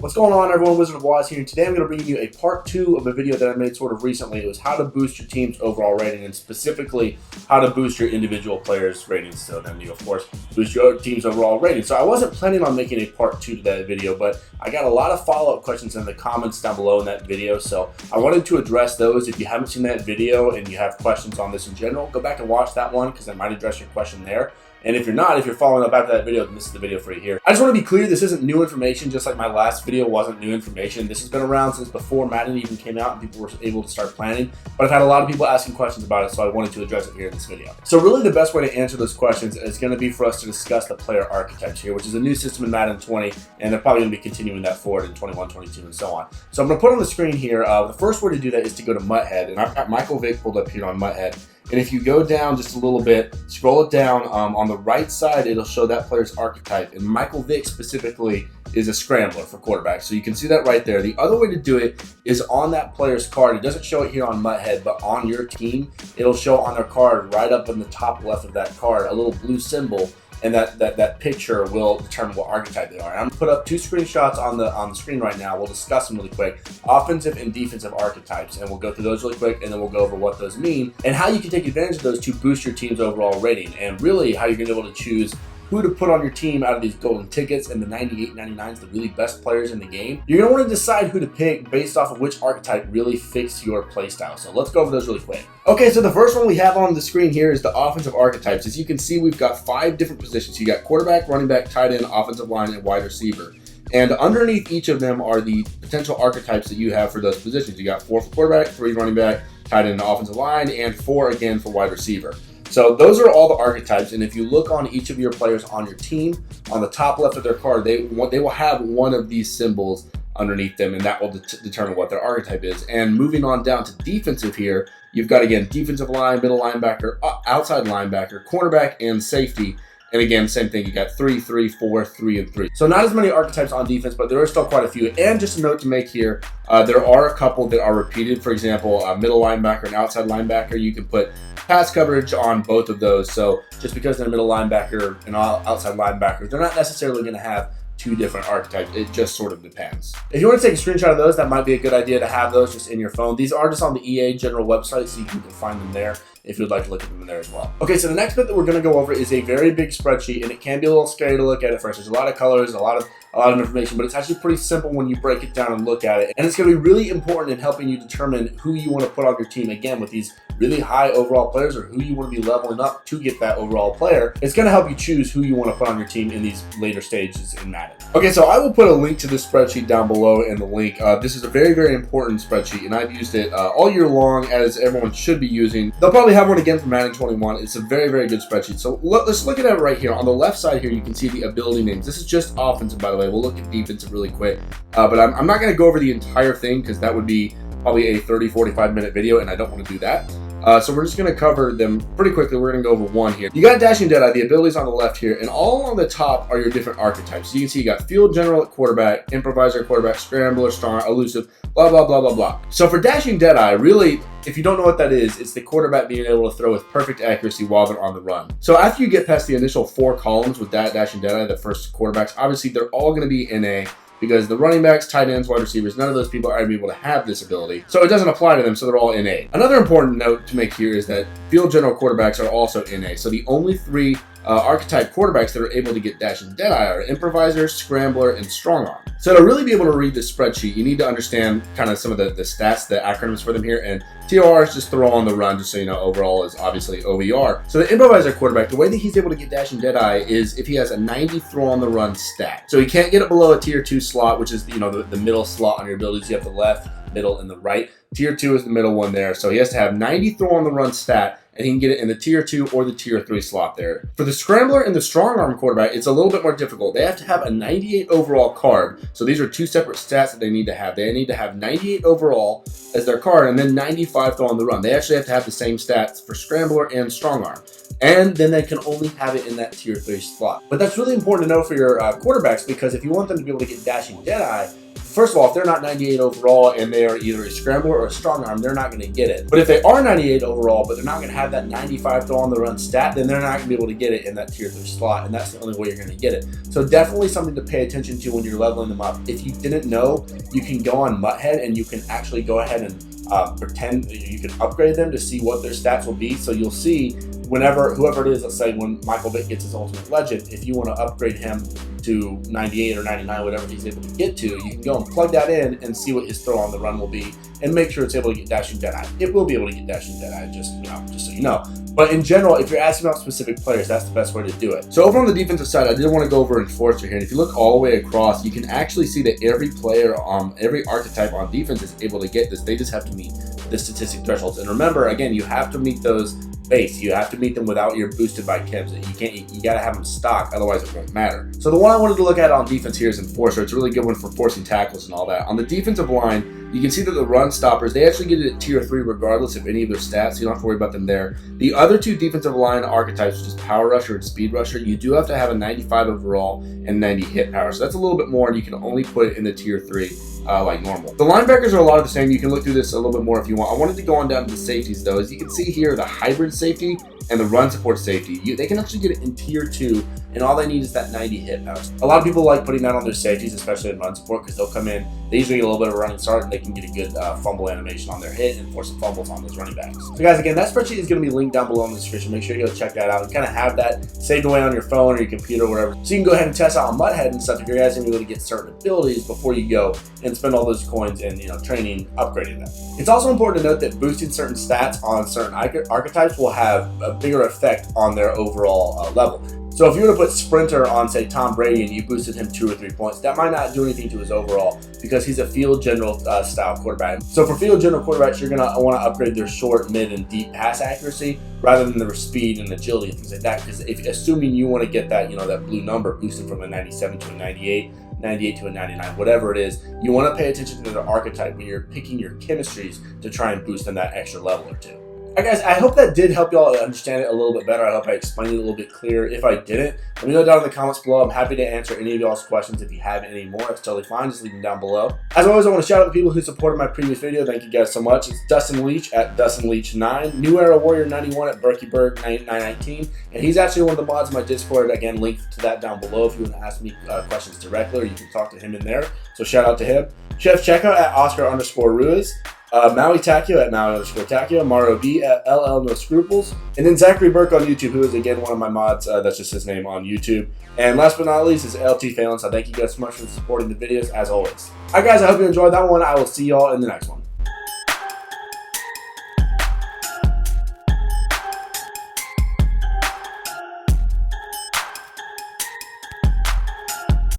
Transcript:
What's going on, everyone? Wizard of Waz here, and today I'm going to bring you a part 2 of a video that I made sort of recently. It was how to boost your team's overall rating, and specifically how to boost your individual players' ratings. So then you, of course, boost your team's overall rating. So I wasn't planning on making a part 2 to that video, but I got a lot of follow-up questions in the comments down below in that video, so I wanted to address those. If you haven't seen that video and you have questions on this in general, go back and watch that one because I might address your question there. And if you're not, if you're following up after that video, then this is the video for you here. I just want to be clear, this isn't new information, just like my last video wasn't new information. This has been around since before Madden even came out and people were able to start planning. But I've had a lot of people asking questions about it, so I wanted to address it here in this video. So really the best way to answer those questions is going to be for us to discuss the player archetypes here, which is a new system in Madden 20, and they're probably going to be continuing that forward in 21, 22, and so on. So I'm going to put on the screen here, the first way to do that is to go to Muthead, and I've got Michael Vick pulled up here on Muthead. And if you go down just a little bit, scroll it down, on the right side, it'll show that player's archetype. And Michael Vick specifically is a scrambler for quarterback. So you can see that right there. The other way to do it is on that player's card. It doesn't show it here on Muthead, but on your team, it'll show on their card right up in the top left of that card, a little blue symbol. And that picture will determine what archetype they are. I'm gonna put up 2 screenshots on the screen right now. We'll discuss them really quick. Offensive and defensive archetypes, and we'll go through those really quick, and then we'll go over what those mean and how you can take advantage of those to boost your team's overall rating, and really how you're gonna be able to choose who to put on your team out of these golden tickets and the 98, 99s, the really best players in the game. You're going to want to decide who to pick based off of which archetype really fits your playstyle. So let's go over those really quick. Okay, so the first one we have on the screen here is the offensive archetypes. As you can see, we've got 5 different positions. You got quarterback, running back, tight end, offensive line, and wide receiver. And underneath each of them are the potential archetypes that you have for those positions. You got 4 for quarterback, 3 running back, tight end, and offensive line, and 4 again for wide receiver. So those are all the archetypes, and if you look on each of your players on your team, on the top left of their card, they will have one of these symbols underneath them, and that will determine what their archetype is. And moving on down to defensive here, you've got, again, defensive line, middle linebacker, outside linebacker, cornerback, and safety. And again, same thing, you got 3, 3, 4, 3, and 3. So not as many archetypes on defense, but there are still quite a few. And just a note to make here, there are a couple that are repeated. For example, middle linebacker and outside linebacker, you can put pass coverage on both of those. So just because they're middle linebacker and outside linebacker, they're not necessarily going to have 2 different archetypes. It just sort of depends. If you want to take a screenshot of those, that might be a good idea to have those just in your phone. These are just on the EA general website, so you can find them there if you'd like to look at them in there as well. Okay, so the next bit that we're going to go over is a very big spreadsheet, and it can be a little scary to look at first. There's a lot of colors, a lot of information, but it's actually pretty simple when you break it down and look at it. And it's going to be really important in helping you determine who you want to put on your team, again, with these really high overall players, or who you want to be leveling up to get that overall player. It's going to help you choose who you want to put on your team in these later stages in Madden. Okay, so I will put a link to this spreadsheet down below in the link. This is a very, very important spreadsheet, and I've used it all year long, as everyone should be using. They'll probably have one again for Madden 21. It's a very, very good spreadsheet. So let's look at it right here. On the left side here, you can see the ability names. This is just offensive, by the way. We'll look at defensive really quick, but I'm not going to go over the entire thing because that would be probably a 30-45 minute video, and I don't want to do that. So we're just going to cover them pretty quickly. We're going to go over one here. You got Dashing Deadeye, the abilities on the left here, and all along the top are your different archetypes. So you can see you got Field General at quarterback, Improviser at quarterback, Scrambler, Star, Elusive, blah, blah, blah, blah, blah. So for Dashing Deadeye, really, if you don't know what that is, it's the quarterback being able to throw with perfect accuracy while they're on the run. So after you get past the initial 4 columns with that Dashing Deadeye, the first quarterbacks, obviously they're all going to be in A, because the running backs, tight ends, wide receivers, none of those people are going to be able to have this ability. So it doesn't apply to them, so they're all in A. Another important note to make here is that Field General quarterbacks are also in A. So the only 3 archetype quarterbacks that are able to get Dashing Deadeye are Improviser, Scrambler, and Strong Arm. So to really be able to read this spreadsheet, you need to understand kind of some of the stats, the acronyms for them here, and TOR is just throw on the run, just so you know, overall is obviously OVR. So the Improviser quarterback, the way that he's able to get Dashing Deadeye is if he has a 90 throw on the run stat. So he can't get it below a tier 2 slot, which is, you know, the middle slot on your abilities. You have the left, middle, and the right. Tier 2 is the middle one there. So he has to have 90 throw on the run stat, and he can get it in the tier 2 or the tier 3 slot there. For the Scrambler and the Strong Arm quarterback, it's a little bit more difficult. They have to have a 98 overall card. So these are 2 separate stats that they need to have. They need to have 98 overall as their card, and then 95 throw on the run. They actually have to have the same stats for Scrambler and Strong Arm. And then they can only have it in that tier 3 slot. But that's really important to know for your quarterbacks, because if you want them to be able to get Dashing Deadeye, first of all, if they're not 98 overall and they are either a scrambler or a strong arm, they're not going to get it. But if they are 98 overall, but they're not going to have that 95 throw on the run stat, then they're not going to be able to get it in that tier 3 slot, and that's the only way you're going to get it. So definitely something to pay attention to when you're leveling them up. If you didn't know, you can go on Muthead and you can actually go ahead and pretend you can upgrade them to see what their stats will be. So you'll see whenever, whoever it is, let's say when Michael Vick gets his ultimate legend, if you want to upgrade him to 98 or 99, whatever he's able to get to, you can go and plug that in and see what his throw on the run will be, and make sure it's able to get dashing Deadeye. It will be able to get dashing Deadeye, just so you know. But in general, if you're asking about specific players, that's the best way to do it. So over on the defensive side, I did want to go over Enforcer here, and if you look all the way across, you can actually see that every player, every archetype on defense is able to get this. They just have to meet the statistic thresholds. And remember, again, you have to meet those base. You have to meet them without your boosted by chems. You gotta have them stock, otherwise it won't matter. So the one I wanted to look at on defense here is Enforcer. It's a really good one for forcing tackles and all that. On the defensive line, you can see that the run stoppers, they actually get it at tier 3 regardless of any of their stats, so you don't have to worry about them there. The other two defensive line archetypes, which is Power Rusher and Speed Rusher, you do have to have a 95 overall and 90 hit power. So that's a little bit more, and you can only put it in the tier 3 like normal. The linebackers are a lot of the same. You can look through this a little bit more if you want. I wanted to go on down to the safeties though. As you can see here, the hybrid safety and the run support safety, they can actually get it in tier 2, and all they need is that 90 hit power. A lot of people like putting that on their safeties, especially in run support, because they'll come in, they usually get a little bit of a running start, and they can get a good fumble animation on their hit and force some fumbles on those running backs. So guys, again, that spreadsheet is going to be linked down below in the description. Make sure you go check that out. You kind of have that saved away on your phone or your computer or whatever, so you can go ahead and test out on Muthead and stuff if you're guys going to be able to get certain abilities before you go and spend all those coins in training, upgrading them. It's also important to note that boosting certain stats on certain archetypes will have a bigger effect on their overall level. So if you were to put Sprinter on, say, Tom Brady, and you boosted him 2 or 3 points, that might not do anything to his overall, because he's a field general style quarterback. So for field general quarterbacks, you're going to want to upgrade their short, mid, and deep pass accuracy rather than their speed and agility and things like that. Because if assuming you want to get that, that blue number boosted from a 97 to a 98, 98 to a 99, whatever it is, you want to pay attention to the archetype when you're picking your chemistries to try and boost them that extra level or two. Alright guys, I hope that did help y'all understand it a little bit better. I hope I explained it a little bit clearer. If I didn't, let me know down in the comments below. I'm happy to answer any of y'all's questions. If you have any more, it's totally fine. Just leave them down below. As always, I want to shout out the people who supported my previous video. Thank you guys so much. It's Dustin Leach at Dustin Leach 9, New Era Warrior 91 at Berkey Burke 919, and he's actually one of the mods in my Discord. Again, link to that down below if you want to ask me questions directly, or you can talk to him in there. So shout out to him. Chef Checo at Oscar_Ruiz. Maui Takio at Maui_Takio, Mario B at LL No Scruples, and then Zachary Burke on YouTube, who is again one of my mods. That's just his name on YouTube. And last but not least is Ltphalen. So thank you guys so much for supporting the videos as always. Alright guys, I hope you enjoyed that one. I will see y'all in the next one.